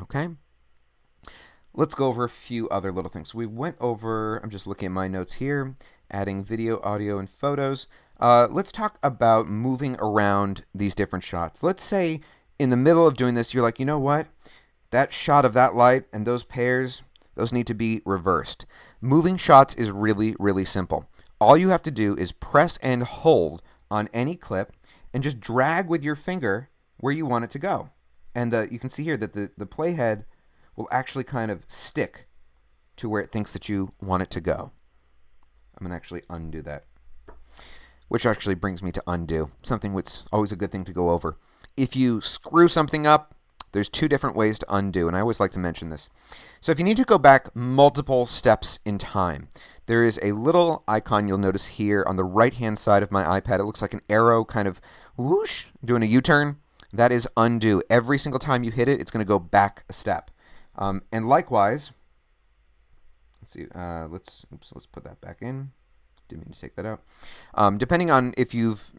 Okay? Let's go over a few other little things. We went over, I'm just looking at my notes here, adding video, audio, and photos. Let's talk about moving around these different shots. Let's say in the middle of doing this, you're like, you know what? That shot of that light and those pairs, those need to be reversed. Moving shots is really, really simple. All you have to do is press and hold on any clip and just drag with your finger where you want it to go. And you can see here that the playhead will actually kind of stick to where it thinks that you want it to go. I'm going to actually undo that, which actually brings me to undo, something that's always a good thing to go over. If you screw something up, there's two different ways to undo, and I always like to mention this. So if you need to go back multiple steps in time, there is a little icon you'll notice here on the right-hand side of my iPad. It looks like an arrow kind of whoosh, doing a U-turn. That is undo. Every single time you hit it, it's going to go back a step. And likewise, let's see, let's put that back in. Didn't mean to take that out. Depending on if you've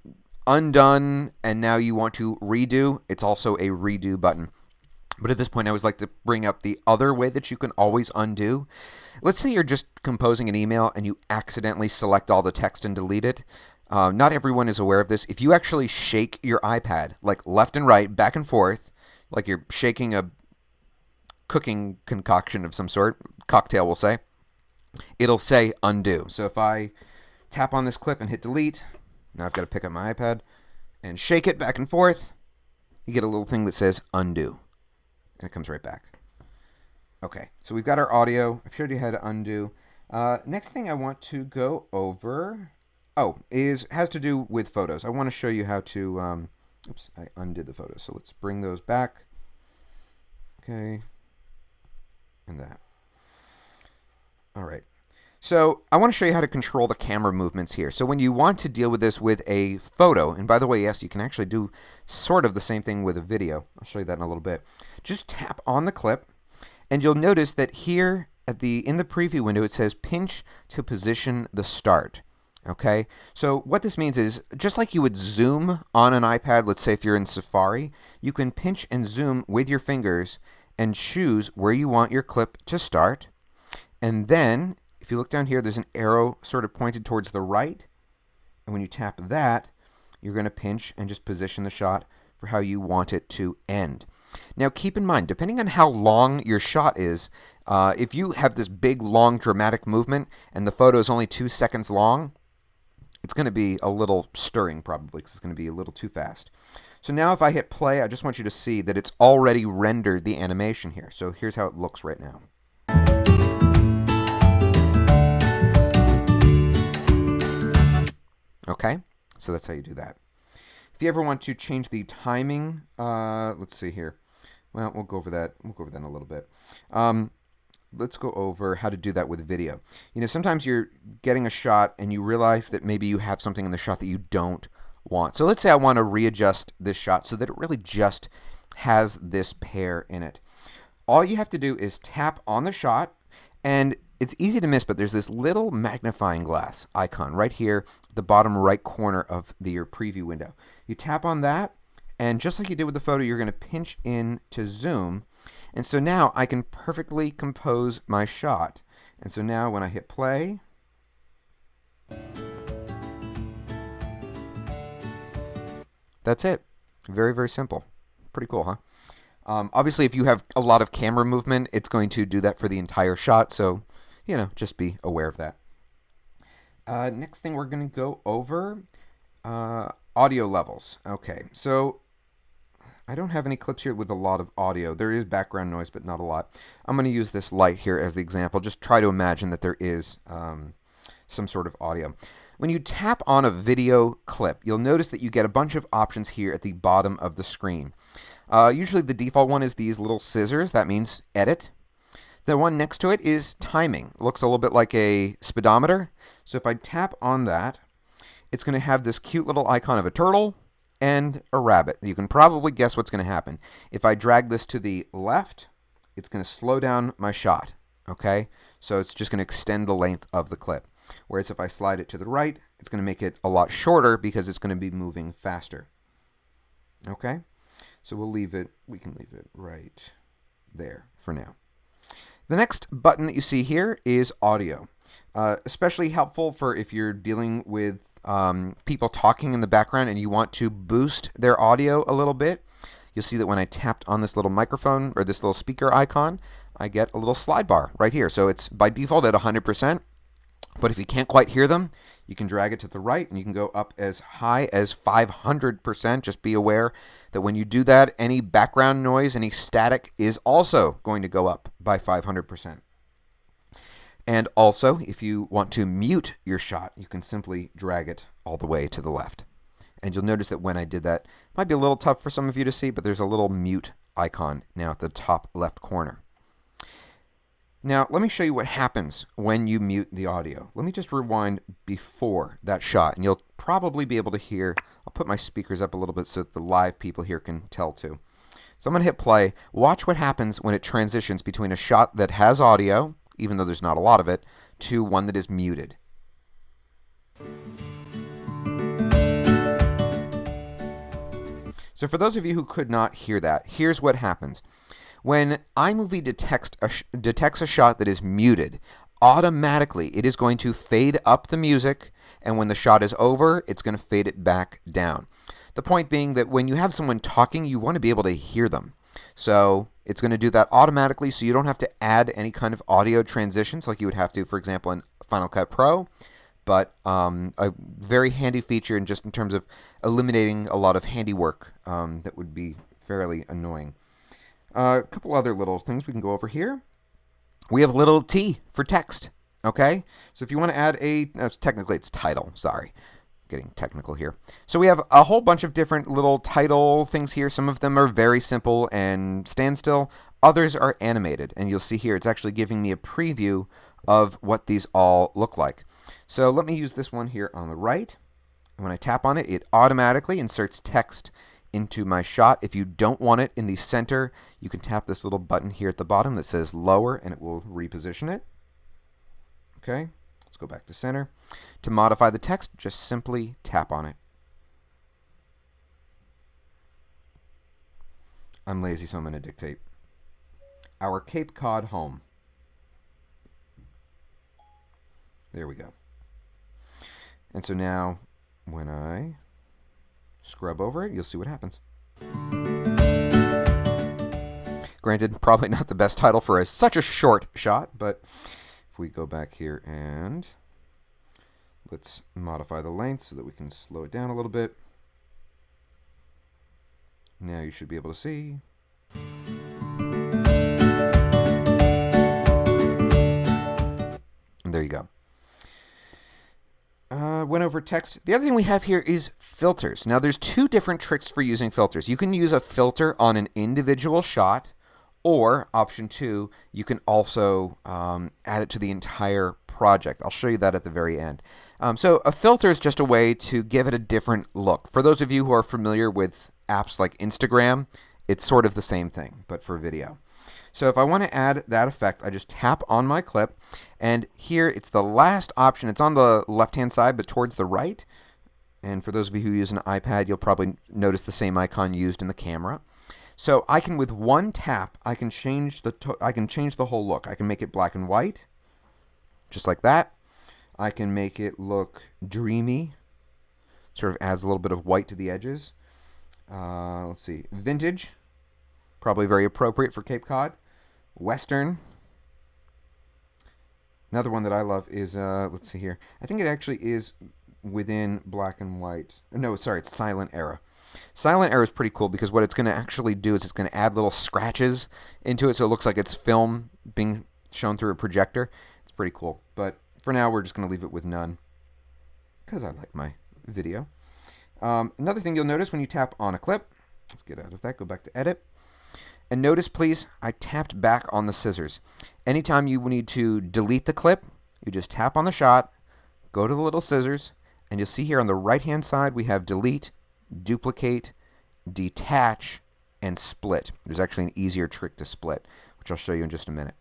undone and now you want to redo, it's also a redo button. But at this point, I always like to bring up the other way that you can always undo. Let's say you're just composing an email and you accidentally select all the text and delete it. Not everyone is aware of this. If you actually shake your iPad, like left and right, back and forth, like you're shaking a cooking concoction of some sort, cocktail we'll say, it'll say undo. So if I tap on this clip and hit delete, now I've got to pick up my iPad and shake it back and forth, you get a little thing that says undo. And it comes right back. Okay, so we've got our audio. I've showed you how to undo. Next thing I want to go over, has to do with photos. I want to show you how to, oops, I undid the photos. So let's bring those back. Okay, and that. All right. So I want to show you how to control the camera movements here. So when you want to deal with this with a photo, and by the way, yes, you can actually do sort of the same thing with a video. I'll show you that in a little bit. Just tap on the clip, and you'll notice that here in the preview window, it says pinch to position the start. Okay, so what this means is just like you would zoom on an iPad, let's say if you're in Safari, you can pinch and zoom with your fingers and choose where you want your clip to start. And then if you look down here, there's an arrow sort of pointed towards the right. And when you tap that, you're going to pinch and just position the shot for how you want it to end. Now keep in mind, depending on how long your shot is, if you have this big, long, dramatic movement and the photo is only 2 seconds long, it's going to be a little stirring probably because it's going to be a little too fast. So now if I hit play, I just want you to see that it's already rendered the animation here. So here's how it looks right now. Okay, so that's how you do that. If you ever want to change the timing, let's see here. Well, we'll go over that. We'll go over that in a little bit. Let's go over how to do that with video. You know, sometimes you're getting a shot and you realize that maybe you have something in the shot that you don't want. So let's say I want to readjust this shot so that it really just has this pair in it. All you have to do is tap on the shot, and it's easy to miss, but there's this little magnifying glass icon right here at the bottom right corner of your preview window. You tap on that, and just like you did with the photo, you're going to pinch in to zoom. And so now I can perfectly compose my shot. And so now when I hit play, that's it. Very, very simple. Pretty cool, huh? Obviously, if you have a lot of camera movement, it's going to do that for the entire shot. So, you know, just be aware of that. Next thing we're going to go over, audio levels. Okay, so I don't have any clips here with a lot of audio. There is background noise, but not a lot. I'm going to use this light here as the example. Just try to imagine that there is some sort of audio. When you tap on a video clip, you'll notice that you get a bunch of options here at the bottom of the screen. Usually the default one is these little scissors. That means edit. The one next to it is timing. It looks a little bit like a speedometer. So if I tap on that, it's going to have this cute little icon of a turtle and a rabbit. You can probably guess what's going to happen. If I drag this to the left, it's going to slow down my shot. Okay? So it's just going to extend the length of the clip. Whereas if I slide it to the right, it's going to make it a lot shorter because it's going to be moving faster. Okay? So we can leave it right there for now. The next button that you see here is audio. Especially helpful for if you're dealing with people talking in the background and you want to boost their audio a little bit. You'll see that when I tapped on this little microphone or this little speaker icon, I get a little slide bar right here. So it's by default at 100%. But if you can't quite hear them, you can drag it to the right and you can go up as high as 500%. Just be aware that when you do that, any background noise, any static is also going to go up by 500%. And also, if you want to mute your shot, you can simply drag it all the way to the left. And you'll notice that when I did that, it might be a little tough for some of you to see, but there's a little mute icon now at the top left corner. Now, let me show you what happens when you mute the audio. Let me just rewind before that shot, and you'll probably be able to hear. I'll put my speakers up a little bit so that the live people here can tell too. So I'm going to hit play. Watch what happens when it transitions between a shot that has audio, even though there's not a lot of it, to one that is muted. So for those of you who could not hear that, here's what happens. When iMovie detects a shot that is muted, automatically it is going to fade up the music, and when the shot is over, it's going to fade it back down. The point being that when you have someone talking, you want to be able to hear them. So it's going to do that automatically, so you don't have to add any kind of audio transitions like you would have to, for example, in Final Cut Pro. But a very handy feature in terms of eliminating a lot of handiwork that would be fairly annoying. A couple other little things we can go over here. We have a little T for text, okay? So if you want to add technically it's title, sorry. Getting technical here. So we have a whole bunch of different little title things here. Some of them are very simple and standstill. Others are animated, and you'll see here it's actually giving me a preview of what these all look like. So let me use this one here on the right. When I tap on it, it automatically inserts text into my shot. If you don't want it in the center, you can tap this little button here at the bottom that says lower, and it will reposition it. Okay, let's go back to center. To modify the text, just simply tap on it. I'm lazy, so I'm going to dictate. Our Cape Cod home. There we go. And so now, when I scrub over it, you'll see what happens. Granted, probably not the best title for such a short shot, but if we go back here and let's modify the length so that we can slow it down a little bit. Now you should be able to see. And there you go. Went over text. The other thing we have here is filters. Now there's two different tricks for using filters. You can use a filter on an individual shot, or option 2, you can also add it to the entire project. I'll show you that at the very end. So a filter is just a way to give it a different look. For those of you who are familiar with apps like Instagram, it's sort of the same thing, but for video. So if I want to add that effect, I just tap on my clip, and here it's the last option. It's on the left-hand side, but towards the right. And for those of you who use an iPad, you'll probably notice the same icon used in the camera. So I can, with one tap, I can change the whole look. I can make it black and white, just like that. I can make it look dreamy, sort of adds a little bit of white to the edges. Let's see, vintage, probably very appropriate for Cape Cod. Western. Another one that I love is, let's see here. I think it actually is within black and white. No, sorry, it's silent era. Silent era is pretty cool because what it's going to actually do is it's going to add little scratches into it so it looks like it's film being shown through a projector. It's pretty cool. But for now, we're just going to leave it with none because I like my video. Another thing you'll notice when you tap on a clip, let's get out of that, go back to edit. And notice, please, I tapped back on the scissors. Anytime you need to delete the clip, you just tap on the shot, go to the little scissors, and you'll see here on the right-hand side we have delete, duplicate, detach, and split. There's actually an easier trick to split, which I'll show you in just a minute.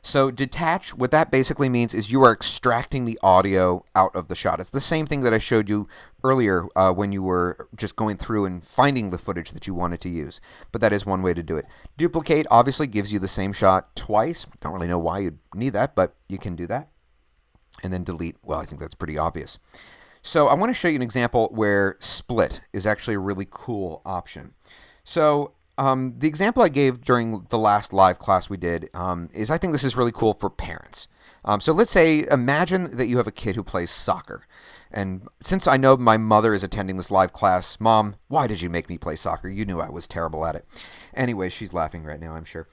So detach, what that basically means is you are extracting the audio out of the shot. It's the same thing that I showed you earlier when you were just going through and finding the footage that you wanted to use. But that is one way to do it. Duplicate obviously gives you the same shot twice. Don't really know why you'd need that, but you can do that. And then delete, well, I think that's pretty obvious. So I want to show you an example where split is actually a really cool option. So the example I gave during the last live class we did is I think this is really cool for parents. So let's say, imagine that you have a kid who plays soccer. And since I know my mother is attending this live class, Mom, why did you make me play soccer? You knew I was terrible at it. Anyway, she's laughing right now, I'm sure.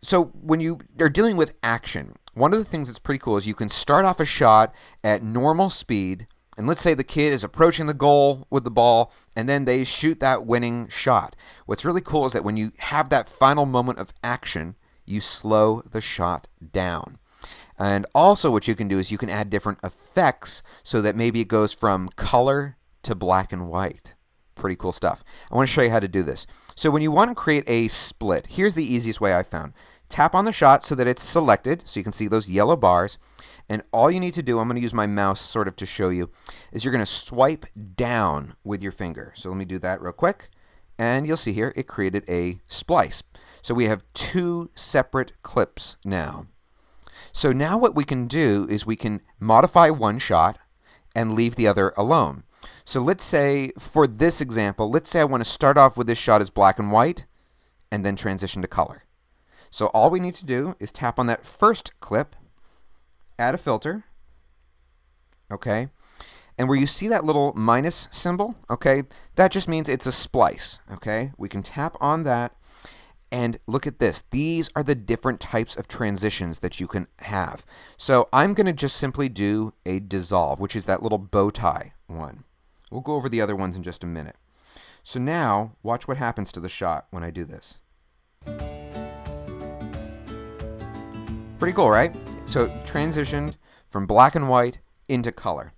So when you are dealing with action, one of the things that's pretty cool is you can start off a shot at normal speed. And let's say the kid is approaching the goal with the ball, and then they shoot that winning shot. What's really cool is that when you have that final moment of action, you slow the shot down. And also what you can do is you can add different effects so that maybe it goes from color to black and white. Pretty cool stuff. I want to show you how to do this. So when you want to create a split, here's the easiest way I found. Tap on the shot so that it's selected, so you can see those yellow bars. And all you need to do, I'm going to use my mouse sort of to show you, is you're going to swipe down with your finger. So let me do that real quick. And you'll see here, it created a splice. So we have two separate clips now. So now what we can do is we can modify one shot and leave the other alone. So let's say, for this example, let's say I want to start off with this shot as black and white and then transition to color. So all we need to do is tap on that first clip, add a filter, okay, and where you see that little minus symbol, okay, that just means it's a splice, okay. We can tap on that, and look at this. These are the different types of transitions that you can have. So I'm going to just simply do a dissolve, which is that little bow tie one. We'll go over the other ones in just a minute. So now, watch what happens to the shot when I do this. Pretty cool, right? So it transitioned from black and white into color.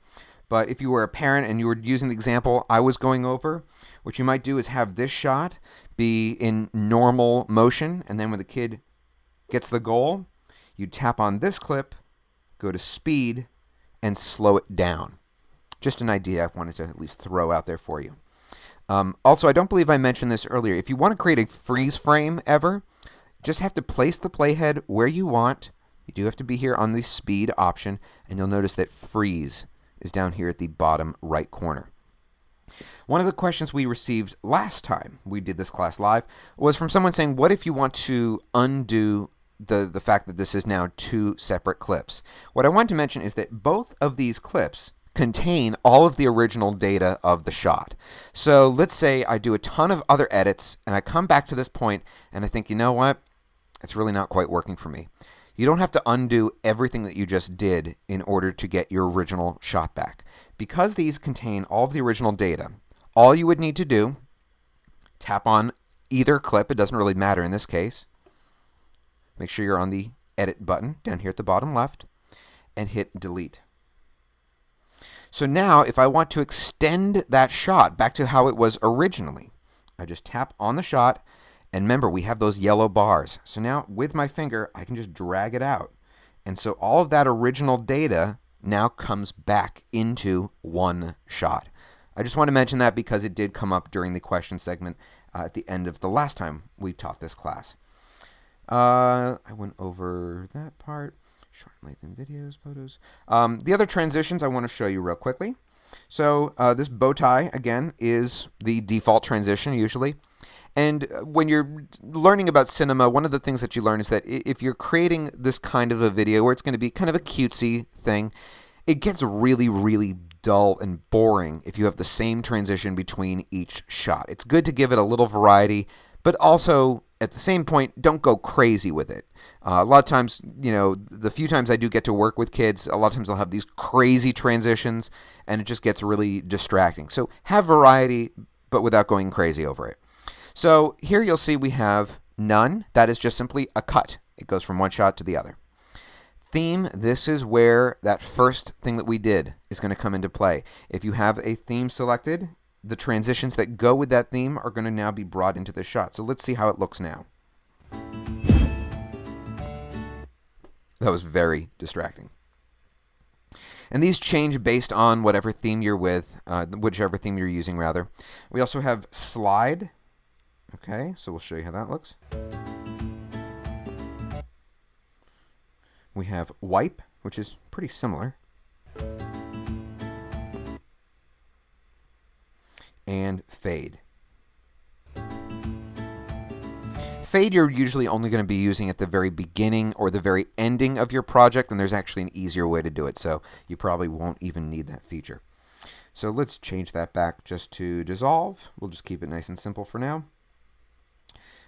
But if you were a parent and you were using the example I was going over, what you might do is have this shot be in normal motion, and then when the kid gets the goal, you tap on this clip, go to speed, and slow it down. Just an idea I wanted to at least throw out there for you. Also, I don't believe I mentioned this earlier. If you want to create a freeze frame ever, just have to place the playhead where you want. You do have to be here on the speed option, and you'll notice that freeze is down here at the bottom right corner. One of the questions we received last time we did this class live was from someone saying, what if you want to undo the fact that this is now two separate clips? What I want to mention is that both of these clips contain all of the original data of the shot. So let's say I do a ton of other edits, and I come back to this point, and I think, you know what? It's really not quite working for me. You don't have to undo everything that you just did in order to get your original shot back. Because these contain all of the original data, all you would need to do, tap on either clip, it doesn't really matter in this case. Make sure you're on the edit button down here at the bottom left, and hit delete. So now if I want to extend that shot back to how it was originally, I just tap on the shot. And remember, we have those yellow bars. So now with my finger, I can just drag it out. And so all of that original data now comes back into one shot. I just want to mention that because it did come up during the question segment at the end of the last time we taught this class. I went over that part. Short and lengthen videos, photos. The other transitions I want to show you real quickly. So this bow tie, again, is the default transition usually. And when you're learning about cinema, one of the things that you learn is that if you're creating this kind of a video where it's going to be kind of a cutesy thing, it gets really, really dull and boring if you have the same transition between each shot. It's good to give it a little variety, but also at the same point, don't go crazy with it. A lot of times, you know, the few times I do get to work with kids, a lot of times they'll have these crazy transitions, and it just gets really distracting. So have variety, but without going crazy over it. So here you'll see we have none. That is just simply a cut. It goes from one shot to the other. Theme, this is where that first thing that we did is going to come into play. If you have a theme selected, the transitions that go with that theme are going to now be brought into the shot. So let's see how it looks now. That was very distracting. And these change based on whatever theme you're with, whichever theme you're using, rather. We also have slide. Okay, so we'll show you how that looks. We have wipe, which is pretty similar. And fade. Fade you're usually only going to be using at the very beginning or the very ending of your project, and there's actually an easier way to do it, so you probably won't even need that feature. So let's change that back just to dissolve. We'll just keep it nice and simple for now.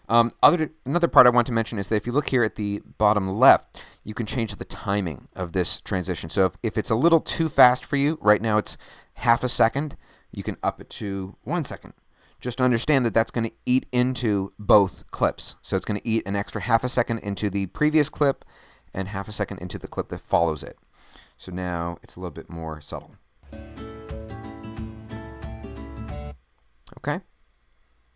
Another part I want to mention is that if you look here at the bottom left, you can change the timing of this transition. So if it's a little too fast for you, right now it's half a second, you can up it to 1 second. Just understand that that's going to eat into both clips. So it's going to eat an extra half a second into the previous clip and half a second into the clip that follows it. So now it's a little bit more subtle. Okay.